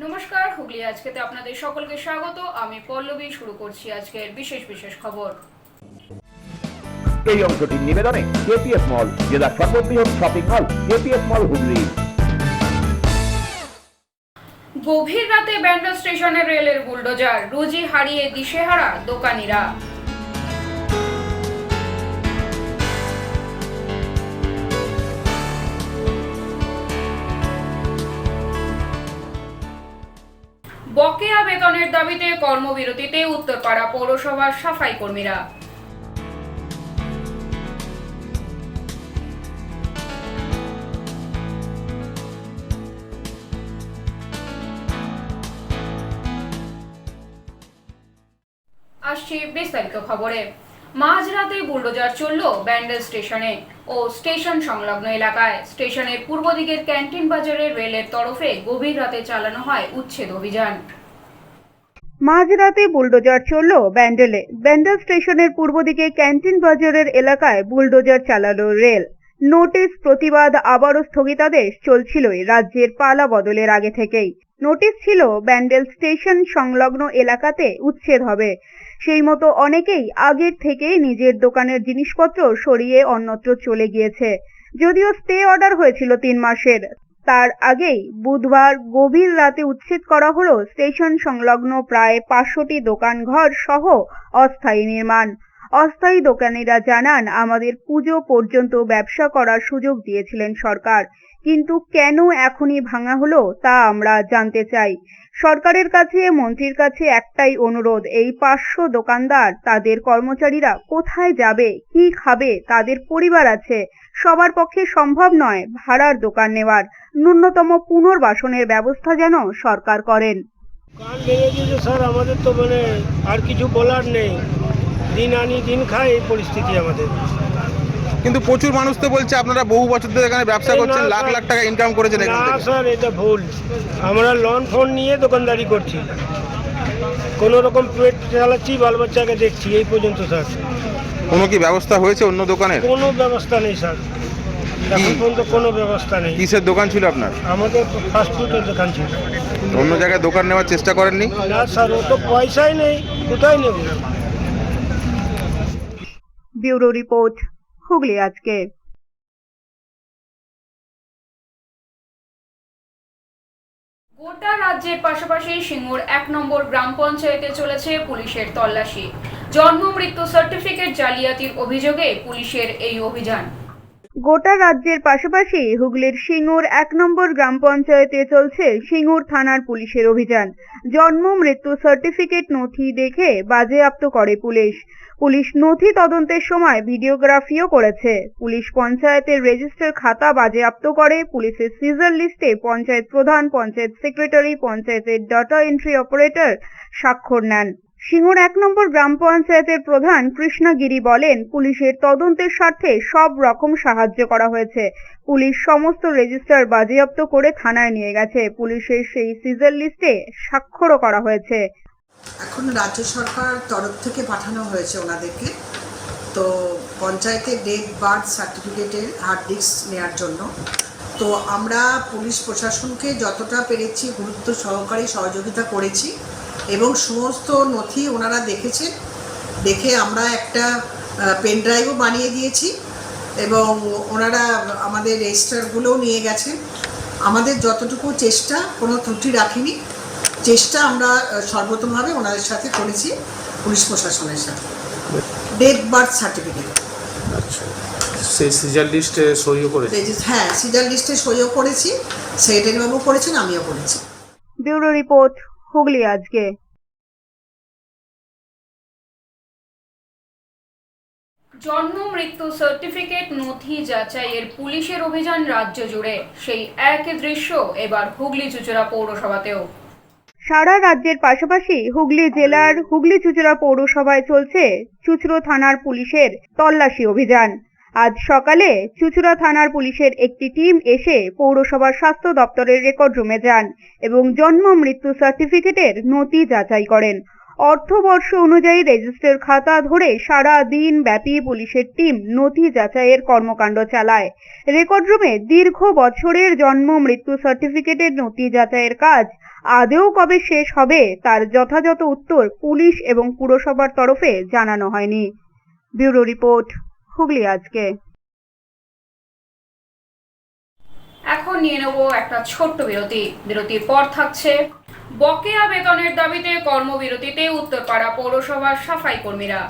নমস্কার, হুগলি আজকেতে আপনাদের সকলকে স্বাগত। আমি পল্লবী। শুরু করছি আজকের বিশেষ বিশেষ খবর। এই অংশটির নিবেদনে কেপিএস মল, জেলার সর্ববৃহৎ শপিং মল কেপিএস মল হুগলি। গভীর রাতে ব্যান্ডেল স্টেশনে রেলের বুলডোজার, রুজি হারিয়ে দিশেহারা দোকানিরা। বকেয়া বেতনের দাবিতে কর্মবিরতিতে উত্তরপাড়া পৌরসভার সাফাই কর্মীরা। আসছি বিস্তারিত খবরে। মাঝরাতে বুলডোজার চলল ব্যান্ডেল স্টেশনে ও স্টেশন সংলগ্ন এলাকায়। স্টেশনের পূর্ব দিকের ক্যান্টিন বাজারের রেলের তরফে গভীর রাতে চালানো হয় উচ্ছেদ অভিযান। মাঝরাতে বুলডোজার চলল ব্যান্ডেলে। ব্যান্ডেল স্টেশনের পূর্ব দিকে ক্যান্টিন বাজারের এলাকায় বুলডোজার চালালো রেল। নোটিশ, প্রতিবাদ, আবারও স্থগিতাদেশ চলছিলই রাজ্যের পালা বদলের আগে থেকেই। নোটিশ ছিল ব্যান্ডেল স্টেশন সংলগ্ন এলাকাতে উচ্ছেদ হবে। সেই মতো অনেকেই আগের থেকেই নিজের দোকানের জিনিসপত্র সরিয়ে অন্যত্র চলে গিয়েছে। যদিও স্টে অর্ডার হয়েছিল 3 মাসের, তার আগেই বুধবার গভীর রাতে উচ্ছেদ করা হলো স্টেশন সংলগ্ন প্রায় 500টি দোকানঘর সহ অস্থায়ী নির্মাণ। অস্থায়ী দোকানিরা জানান, আমাদের পুজো পর্যন্ত ব্যবসা করার সুযোগ দিয়েছিলেন সরকার, কিন্তু কেন এখনই ভাঙা হলো তা আমরা জানতে চাই। সরকারের কাছে, মন্ত্রীর কাছে একটাই অনুরোধ, এই 500 দোকানদার, তাদের কর্মচারীরা কোথায় যাবে, কি খাবে? তাদের পরিবার আছে, সবার পক্ষে সম্ভব নয় ভাড়ার দোকান নেওয়ার। ন্যূনতম পুনর্বাসনের ব্যবস্থা যেন সরকার করেন। কান ভেঙে দিয়েছে স্যার, আমাদের তো আর কিছু বলার নেই। দিন আনি দিন খাই, এই পরিস্থিতি আমাদের। কিন্তু প্রচুর মানুষ তো বলছে আপনারা বহু বছর ধরে এখানে ব্যবসা করছেন, না লাখ স্যার, লাখ টাকা ইনকাম করেছেন এখান না থেকে। স্যার, এটা ভুল। আমরা লোন ফোন নিয়ে দোকানদারি করছি, কোনো রকম পেট চালাচ্ছি, বাল বাচ্চাকে দেখছি, এই পর্যন্ত স্যার। কোনো কি ব্যবস্থা হয়েছে অন্য দোকানের? কোনো ব্যবস্থা নেই স্যার, এখন পর্যন্ত কোনো ব্যবস্থা নেই। কিসের দোকান ছিল আপনার? আমাদের ফাস্টফুডের দোকান ছিল। অন্য জায়গায় দোকান নেওয়ার চেষ্টা করেননি? না স্যার, ও তো পয়সাই নেই, কোথায় নেব? ব্যুরো রিপোর্ট, হুগলি আজকে। গোটা রাজ্যের পাশাপাশি সিঙ্গুর 1 নম্বর গ্রাম পঞ্চায়েতে চলেছে পুলিশের তল্লাশি। জন্ম মৃত্যু সার্টিফিকেট জালিয়াতির অভিযোগে পুলিশের এই অভিযান। গোটা রাজ্যের পাশাপাশি হুগলির সিঙ্গুর 1 নম্বর গ্রাম পঞ্চায়েতে চলছে সিঙ্গুর থানার পুলিশের অভিযান। জন্ম মৃত্যু সার্টিফিকেট নথি দেখে বাজেয়াপ্ত করে পুলিশ। পুলিশ নথি তদন্তের সময় ভিডিওগ্রাফিও করেছে। পুলিশ পঞ্চায়েতের রেজিস্টার খাতা বাজেয়াপ্ত করে। পুলিশের সিজার লিস্টে পঞ্চায়েত প্রধান, পঞ্চায়েত সেক্রেটারি, পঞ্চায়েতের ডাটা এন্ট্রি অপারেটর স্বাক্ষর নেন। সিঙ্গুর 1 নম্বর গ্রাম পঞ্চায়েতের প্রধান কৃষ্ণগিরি বলেন, পুলিশের তদন্তের স্বার্থে সব রকম সাহায্য করা হয়েছে। পুলিশ সমস্ত রেজিস্টার বাজেয়াপ্ত করে থানায় নিয়ে গেছে। পুলিশের সেই সিজার লিস্টে স্বাক্ষরও করা হয়েছে। এখন রাজ্য সরকার তরফ থেকে পাঠানো হয়েছে ওনাদেরকে, তো পঞ্চায়েতের ডেট বার্থ সার্টিফিকেটের হার্ড ডিস্ক নেওয়ার জন্য। তো আমরা পুলিশ প্রশাসনকে যতটা পেরেছি গুরুত্ব সহকারে সহযোগিতা করেছি এবং সমস্ত নথি ওনারা দেখেছেন। দেখে আমরা একটা পেন ড্রাইভও বানিয়ে দিয়েছি এবং ওনারা আমাদের রেজিস্টারগুলোও নিয়ে গেছেন। আমাদের যতটুকু চেষ্টা, কোনো ত্রুটি রাখিনি, চেষ্টা আমরা সর্বোত্তমভাবে ওনাদের সাথে করেছি, পুলিশ প্রশাসনের সাথে। ডেট বার্থ সার্টিফিকেট, আচ্ছা, সেই সিজার লিস্টে সইও করেছে? হ্যাঁ, সিজার লিস্টে সইও করেছি, সেক্রেটারিবাবু করেছেন, আমিও করেছি। ব্যুরো রিপোর্ট, হুগলি আজকে। জন্ম মৃত্যু সার্টিফিকেট নথি যাচাইয়ের পুলিশের অভিযান রাজ্য জুড়ে। সেই একই দৃশ্য এবার হুগলি চুঁচুড়া পৌরসভাতেও। সারা রাজ্যের পাশাপাশি হুগলি জেলার হুগলি চুঁচুড়া পৌরসভায় চলছে চুঁচুড়া থানার পুলিশের তল্লাশি অভিযান। আজ সকালে চুঁচুড়া থানার পুলিশের একটি টিম এসে পৌরসভার স্বাস্থ্য দপ্তরের রেকর্ড রুমে যান এবং জন্ম মৃত্যু সার্টিফিকেটের নথি যাচাই করেন। অর্থবর্ষ অনুযায়ী রেজিস্টার খাতা ধরে সারা দিন ব্যাপী পুলিশের টিম নথি যাচাইয়ের কর্মকাণ্ড চালায়। রেকর্ড রুমে দীর্ঘ বছরের জন্ম মৃত্যু সার্টিফিকেটের নথি যাচাইয়ের কাজ আদেও কবে শেষ হবে তার যথাযথ উত্তর পুলিশ এবং পুরসভার তরফে জানানো হয়নি। ব্যুরো রিপোর্ট, হুগলি আজকে। এখন নিয়ে নেব একটা ছোট্ট বিরতি। বিরতির পর থাকছে বকেয়া বেতনের দাবিতে কর্মবিরতিতে উত্তরপাড়া পৌরসভার সাফাই কর্মীরা।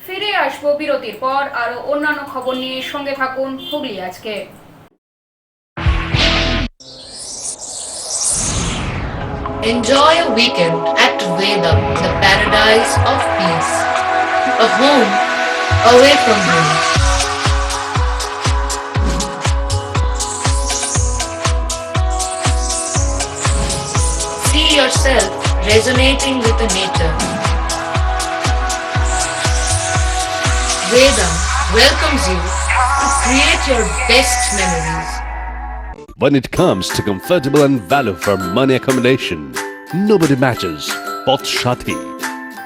ফিরে আসবো বিরতির পর আরো অন্যান্য খবর নিয়ে, সঙ্গে থাকুন হুগলি আজকে। Enjoy a weekend at Vedam, the paradise of peace. A home away from home. See yourself resonating with the nature. Vedam welcomes you to create your best memories. When it comes to comfortable and value for money accommodation, nobody matches Poth Shati.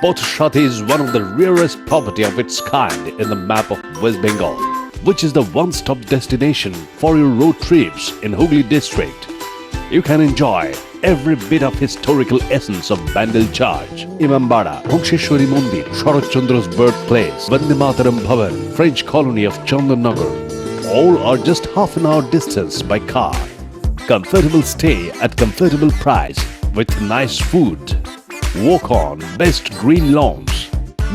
Poth Shati is one of the rarest property of its kind in the map of West Bengal, which is the one-stop destination for your road trips in Hooghly district. You can enjoy every bit of historical essence of Bandel Church, Imambara, Bhongsheshwari Mandir, Sharat Chandra's birthplace, Vande Mataram Bhavan, French colony of Chandannagar. All are just half an hour distance by car. Comfortable stay at comfortable price with nice food. Walk on best green lawns.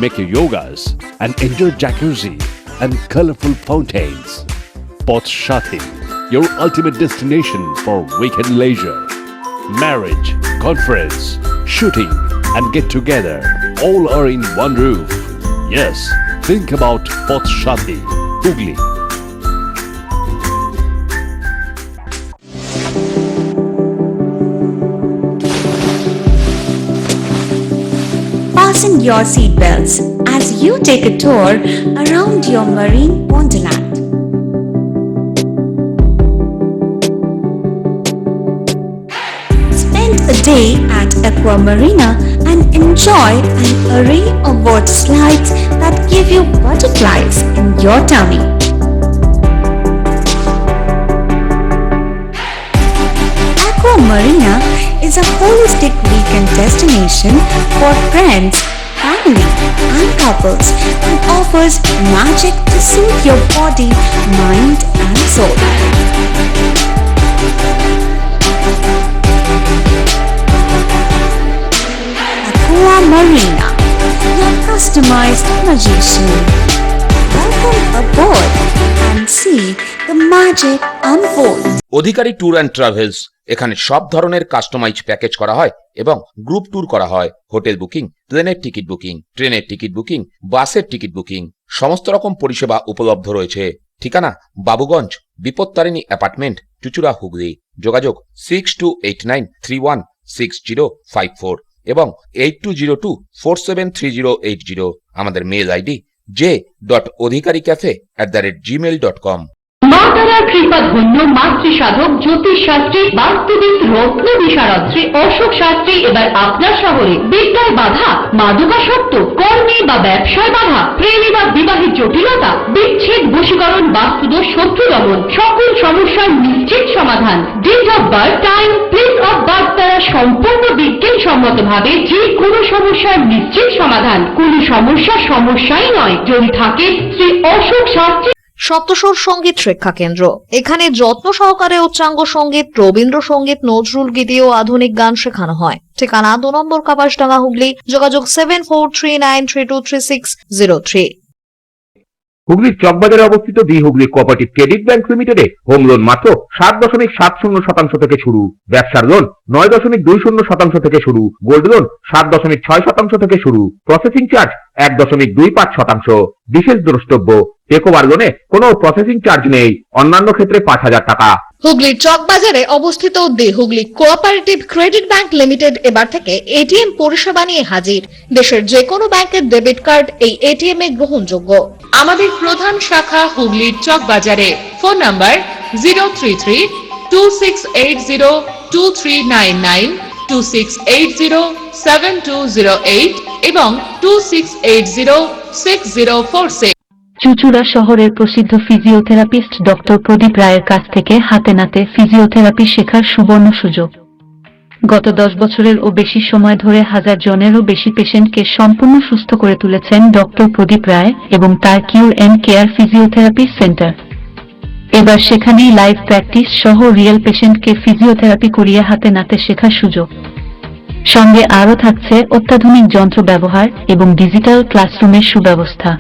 Make your yogas and enjoy jacuzzi and colorful fountains. Poth Shati, your ultimate destination for weekend leisure. Marriage, conference, shooting and get together all are in one roof. Yes, think about Poth Shati, Hooghly. Fasten your seatbelts as you take a tour around your marine wonderland. Spend a day at Aqua Marina and enjoy an array of water slides that give you butterflies in your tummy. Aqua Marina is a holistic weekend destination for friends, family, and couples and offers magic to soothe your body, mind, and soul. Aqua Marina, your customized magician. Welcome aboard and see the magic unfold. Adhikari tour and travels, এখানে সব ধরনের customise package করা হয় এবং group tour করা হয়। Hotel booking, প্লেনের ticket booking, ট্রেনের টিকিট বুকিং, বাসের টিকিট বুকিং, সমস্ত রকম পরিষেবা উপলব্ধ রয়েছে। ঠিকানা বাবুগঞ্জ, বিপত্তারিণী অ্যাপার্টমেন্ট, চুচুড়া, হুগলি। যোগাযোগ 6289316054 এবং 8202473080। আমাদের মেল আইডি j.odhikaricafe@gmail.com। মা তারার কৃপা ধন্য মাতৃ সাধক জ্যোতিষ শাস্ত্রী, বাস্তুবিদ, রত্ন বিশারদ শ্রী অশোক শাস্ত্রী এবার আপনার শহরে। বিদ্যায় বাধা, মাদকাসক্ত, কর্মে বা ব্যবসায় বাধা, প্রেমে বা বিবাহের জটিলতা, বিচ্ছেদ, বশীকরণ, বাস্তুদোষ, শত্রু দমন, সকল সমস্যার নিশ্চিত সমাধান। Date of birth, time, place of birth দ্বারা সম্পূর্ণ বিজ্ঞানসম্মত ভাবে যে কোনো সমস্যার নিশ্চিত সমাধান। কোনো সমস্যাই নয় যদি থাকে শ্রী অশোক শাস্ত্রী। সপ্তস্বর সঙ্গীত শিক্ষা কেন্দ্র। এখানে যত্ন সহকারে উচ্চাঙ্গ সঙ্গীত, রবীন্দ্রসঙ্গীত, নজরুল গীতি ও আধুনিক গান শেখানো হয়। ঠিকানা 2 নম্বর কাপাসডাঙ্গা, হুগলি। যোগাযোগ 7439323603। হুগলির চকবাজারে অবস্থিত the Hooghly cooperative credit bank লিমিটেডে হোম লোন মাত্র 7.70% থেকে শুরু। ব্যবসার লোন 9.20% থেকে শুরু। গোল্ড লোন 7.6% থেকে শুরু। Processing charge 1.25%। বিশেষ দ্রষ্টব্য, টেকওভার লোনে কোনো প্রসেসিং চার্জ নেই। অন্যান্য ক্ষেত্রে 5,000 টাকা। হুগলির চকবাজারে অবস্থিত the Hooghly cooperative credit bank limited এবার থেকে এটিএম পরিষেবা নিয়ে হাজির। দেশের যে কোনো ব্যাংকের ডেবিট কার্ড এই এটিএম এ গ্রহণযোগ্য। আমাদের প্রধান শাখা হুগলির চকবাজারে। ফোন নাম্বার 03326802399 2680-7208 এবং 2680-6046। চুচুড়া শহরের প্রসিদ্ধ ফিজিওথেরাপিস্ট ডক্টর প্রদীপ রায়ের কাছ থেকে হাতে নাতে ফিজিওথেরাপি শেখার সুবর্ণ সুযোগ। গত 10 বছরের ও বেশি সময় ধরে 1000 জনেরও বেশি পেশেন্টকে সম্পূর্ণ সুস্থ করে তুলেছেন ডক্টর প্রদীপ রায় এবং তার কিউর এন্ড কেয়ার ফিজিওথেরাপি সেন্টার। এবার সেখানেই লাইভ প্র্যাকটিস সহ রিয়েল পেশেন্টকে ফিজিওথেরাপি করিয়ে হাতে নাতে শেখার সুযোগ। সঙ্গে আরও থাকছে অত্যাধুনিক যন্ত্র ব্যবহার এবং ডিজিটাল ক্লাসরুমের সুব্যবস্থা।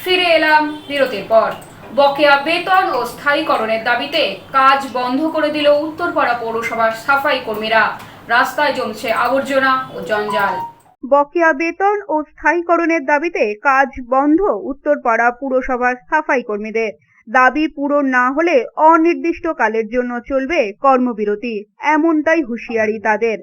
ফিরে এলাম বিরতির পর। বকেয়া বেতন ও স্থায়ীকরণের দাবিতে কাজ বন্ধ করে দিল উত্তরপাড়া পৌরসভার সাফাই কর্মীরা। রাস্তায় জমছে আবর্জনা ও জঞ্জাল। বকেয়া বেতন ও স্থায়ীকরণের দাবিতে কাজ বন্ধ উত্তরপাড়া পুরসভার সাফাই কর্মীদের। দাবি পূরণ না হলে অনির্দিষ্টকালের জন্য চলবে কর্মবিরতি, এমনটাই হুঁশিয়ারি তাদের।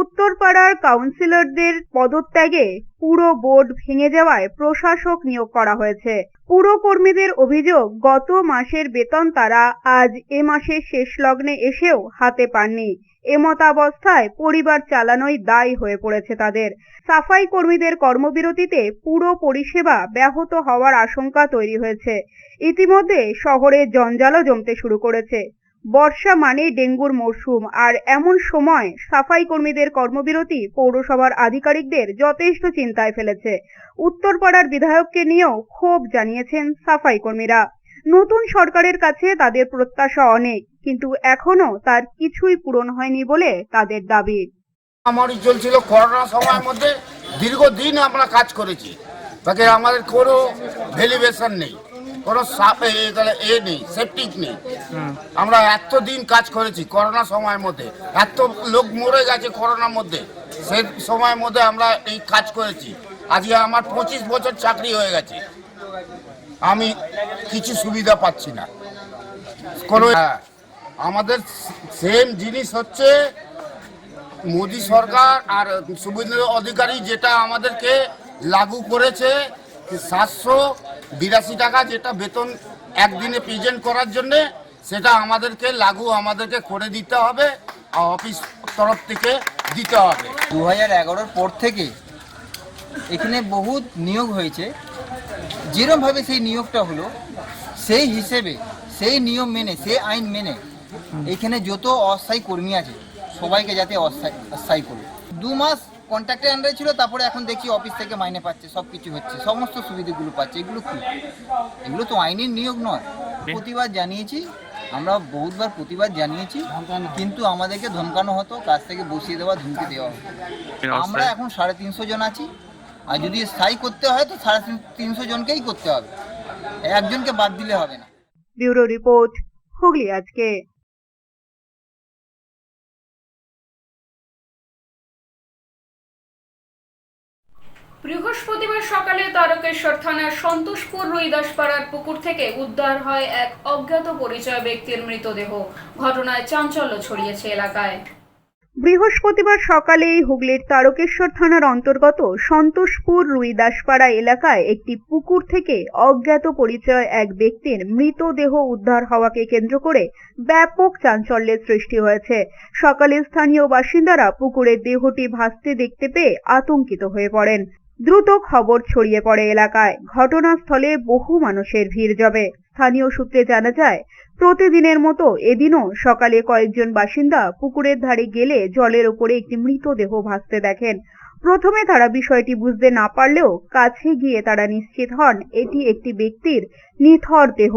উত্তরপাড়ার কাউন্সিলরদের পদত্যাগে পুরো বোর্ড ভেঙে যাওয়ায় প্রশাসক নিয়োগ করা হয়েছে। পুর কর্মীদের অভিযোগ, গত মাসের বেতন তারা আজ এ মাসের শেষ লগ্নে এসেও হাতে পাননি। এমতাবস্থায় পরিবার চালানোই দায় হয়ে পড়েছে তাদের। সাফাই কর্মীদের কর্মবিরতিতে পুরো পরিষেবা ব্যাহত হওয়ার আশঙ্কা তৈরি হয়েছে। ইতিমধ্যে শহরে জঞ্জালও জমতে শুরু করেছে। বর্ষা মানেই ডেঙ্গুর মরশুম, আর এমন সময় সাফাই কর্মীদের কর্মবিরতি পৌরসভার আধিকারিকদের যথেষ্ট চিন্তায় ফেলেছে। উত্তরপাড়ার বিধায়ককে নিয়েও ক্ষোভ জানিয়েছেন সাফাই কর্মীরা। নতুন সরকারের কাছে তাদের প্রত্যাশা অনেক, কিন্তু এখনো তার কিছুই পূরণ হয়নি বলে তাদের দাবি। আমারই চলছিল করোনা সময়ের মধ্যে, দীর্ঘদিন আমরা কাজ করেছি, তাকে আমাদের কোনো ভ্যালুয়েশন নেই, কোনো নেই, সেপটিক নেই। আমরা এতদিন কাজ করেছি করোনা সময়ের মধ্যে, এত লোক মরে গেছে করোনার মধ্যে, সেই সময়ের মধ্যে আমরা এই কাজ করেছি। আজকে আমার 25 বছর চাকরি হয়ে গেছে, আমি কিছু সুবিধা পাচ্ছি না কোনো। আমাদের সেম জিনিস হচ্ছে মোদী সরকার আর শুভেন্দু অধিকারী যেটা আমাদেরকে লাগু করেছে 782 টাকা, যেটা বেতন একদিনে প্রেজেন্ট করার জন্যে, সেটা আমাদেরকে করে দিতে হবে, অফিস তরফ থেকে দিতে হবে। 2011 পর থেকে এখানে বহুত নিয়োগ হয়েছে, যেরকমভাবে সেই নিয়োগটা হলো সেই হিসেবে, সেই নিয়ম মেনে, সেই আইন মেনে এখানে যত অস্থায়ী কর্মী আছে সবাইকে যাতে অস্থায়ী করবে। 2 মাস কন্ট্রাক্টের আন্ডারে ছিল, তারপরে এখন দেখছি অফিস থেকে মাইনে পাচ্ছে, সব কিছু হচ্ছে, সমস্ত সুবিধাগুলো পাচ্ছে। এগুলো কি? এগুলো তো আইনের নিয়োগ নয়। প্রতিবাদ জানিয়েছি, আমরা বহুতবার প্রতিবাদ জানিয়েছি, কিন্তু আমাদেরকে ধমকানো হতো, কাজ থেকে বসিয়ে দেওয়া, ধমকি দেওয়া হতো। আমরা এখন 350 জন আছি, আর যদি স্থায়ী করতে হয় তো 350 জনকেই করতে হবে, একজনকে বাদ দিলে হবে না। ব্যুরো রিপোর্ট, হুগলি আজকে। বৃহস্পতিবার সকালে তারকেশ্বর থানার সন্তোষপুর রুইদাসপাড়ার পুকুর থেকে উদ্ধার হয় এক অজ্ঞাত পরিচয় ব্যক্তির মৃতদেহ। ঘটনায় চাঞ্চল্য ছড়িয়েছে এলাকায়। বৃহস্পতিবার সকালেই হুগলির তারকেশ্বর থানার অন্তর্গত সন্তোষপুর রুইদাসপাড়া এলাকায় একটি পুকুর থেকে অজ্ঞাত পরিচয় এক ব্যক্তির মৃতদেহ উদ্ধার হওয়াকে কেন্দ্র করে ব্যাপক চাঞ্চল্যের সৃষ্টি হয়েছে। সকালে স্থানীয় বাসিন্দারা পুকুরের দেহটি ভাসতে দেখতে পেয়ে আতঙ্কিত হয়ে পড়েন। দ্রুত খবর ছড়িয়ে পড়ে এলাকায়। ঘটনাস্থলে বহু মানুষের ভিড় জমে। স্থানীয় সূত্রে জানা যায়, প্রতিদিনের মতো এদিনও সকালে কয়েকজন বাসিন্দা পুকুরের ধারে গেলে জলের ওপরে একটি মৃতদেহ ভাসতে দেখেন। প্রথমে তারা বিষয়টি বুঝতে না পারলেও কাছে গিয়ে তারা নিশ্চিত হন এটি একটি ব্যক্তির নিথর দেহ।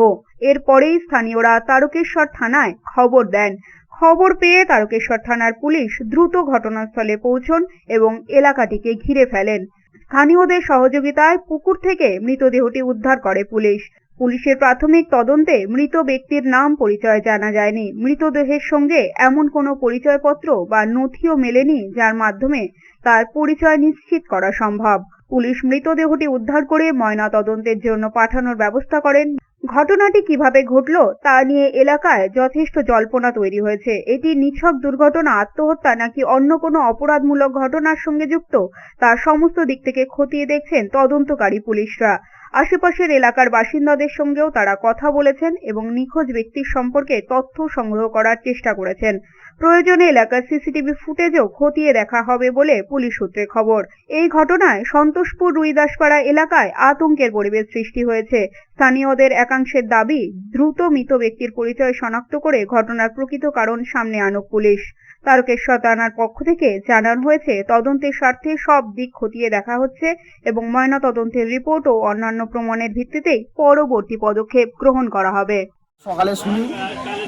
এরপরেই স্থানীয়রা তারকেশ্বর থানায় খবর দেন। খবর পেয়ে তারকেশ্বর থানার পুলিশ দ্রুত ঘটনাস্থলে পৌঁছন এবং এলাকাটিকে ঘিরে ফেলেন। স্থানীয়দের সহযোগিতায় পুকুর থেকে মৃতদেহটি উদ্ধার করে পুলিশ। পুলিশের প্রাথমিক তদন্তে মৃত ব্যক্তির নাম পরিচয় জানা যায়নি। মৃতদেহের সঙ্গে এমন কোনো পরিচয়পত্র বা নথিও মেলেনি যার মাধ্যমে তার পরিচয় নিশ্চিত করা সম্ভব। পুলিশ মৃতদেহটি উদ্ধার করে ময়না তদন্তের জন্য পাঠানোর ব্যবস্থা করেন। ঘটনাটি কিভাবে ঘটল তা নিয়ে এলাকায় যথেষ্ট জল্পনা তৈরি হয়েছে। এটি নিছক দুর্ঘটনা, আত্মহত্যা নাকি অন্য কোনো অপরাধমূলক ঘটনার সঙ্গে যুক্ত, তার সমস্ত দিক থেকে খতিয়ে দেখছেন তদন্তকারী পুলিশরা। আশেপাশের এলাকার বাসিন্দাদের সঙ্গেও তারা কথা বলেছেন এবং নিখোঁজ ব্যক্তির সম্পর্কে তথ্য সংগ্রহ করার চেষ্টা করেছেন। প্রয়োজনে এলাকার সিসিটিভি ফুটেজও খতিয়ে দেখা হবে বলে পুলিশ সূত্রে খবর। এই ঘটনায় সন্তোষপুর রুইদাসপাড়া এলাকায় আতঙ্কের পরিবেশ সৃষ্টি হয়েছে। স্থানীয়দের একাংশের দাবি, দ্রুত মৃত ব্যক্তির পরিচয় শনাক্ত করে ঘটনার প্রকৃত কারণ সামনে আনুক পুলিশ। তারকেশ্বর থানার পক্ষ থেকে জানানো হয়েছে, তদন্তের স্বার্থে সব দিক খতিয়ে দেখা হচ্ছে এবং ময়নাতদন্তের রিপোর্ট ও অন্যান্য প্রমাণের ভিত্তিতেই পরবর্তী পদক্ষেপ গ্রহণ করা হবে। সকালে শুনি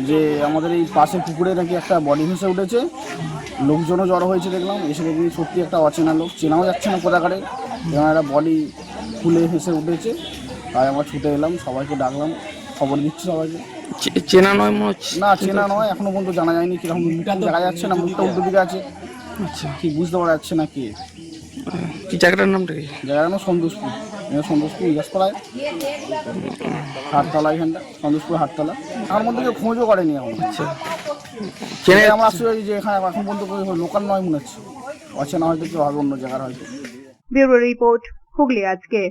যে আমাদের এই পাশে পুকুরে নাকি একটা বডি ভেসে উঠেছে, লোকজনও জড়ো হয়েছে দেখলাম। এসে দেখি সত্যি একটা অচেনা লোক, চেনাও যাচ্ছে না কোথাকারে, যেমন একটা বডি খুলে ভেসে উঠেছে। তাই আমরা ছুটে এলাম, সবাইকে ডাকলাম, খবর দিচ্ছি সবাইকে। চেনা নয় মনে হচ্ছে। না, চেনা নয়, এখনো পর্যন্ত জানা যায়নি কিরকম দেখা যাচ্ছে না, মুখটা উল্টো দিকে আছে, ঠিক বুঝতে পারা যাচ্ছে না কে। কি জায়গাটার নামটা কি? জায়গাটার নাম সন্তোষপুর, সন্তোষপুর ইলাসপাড়ায় হাটতলা, এখানটা সন্তোষপুর হাটতলা। আমার মধ্যে কেউ খোঁজও করেনি এখন। চেনে আমরা আসতে পারি যে এখানে এখন পর্যন্ত লোকাল নয় মনে হচ্ছে, অচেনা হয়তো কেউ হবে, অন্য জায়গার হয়তো। ব্যুরো রিপোর্ট, হুগলি আজকে।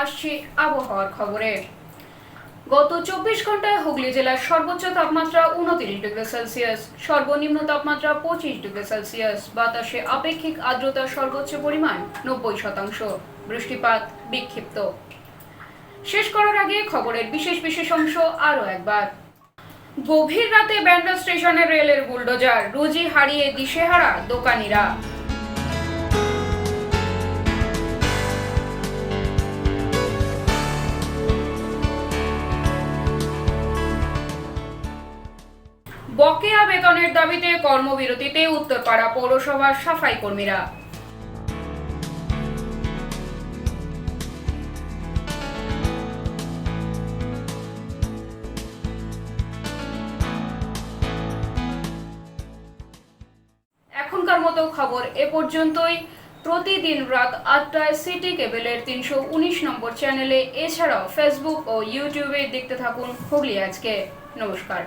আসছে আবহাওয়ার খবরে। গত 24 ঘন্টায় হুগলি জেলার সর্বোচ্চ তাপমাত্রা 29 ডিগ্রি সেলসিয়াস, সর্বনিম্ন তাপমাত্রা 25 ডিগ্রি সেলসিয়াস। বাতাসে আপেক্ষিক আর্দ্রতার সর্বোচ্চ পরিমাণ 90%। বৃষ্টিপাত বিক্ষিপ্ত। শেষ করার আগে খবরের বিশেষ অংশ আরও একবার। গভীর রাতে ব্যান্ডেল স্টেশনে রেলের বুলডোজার, রুজি হারিয়ে দিশেহারা দোকানিরা। বকেয়া বেতনের দাবিতে কর্মবিরতিতে উত্তরপাড়া পৌরসভার সাফাই কর্মীরা। এখনকার মতো খবর এ পর্যন্তই। প্রতিদিন রাত 8টায় সিটি কেবলের 319 নম্বর চ্যানেলে, এছাড়াও ফেসবুক ও ইউটিউবে দেখতে থাকুন হুগলি আজকে। নমস্কার।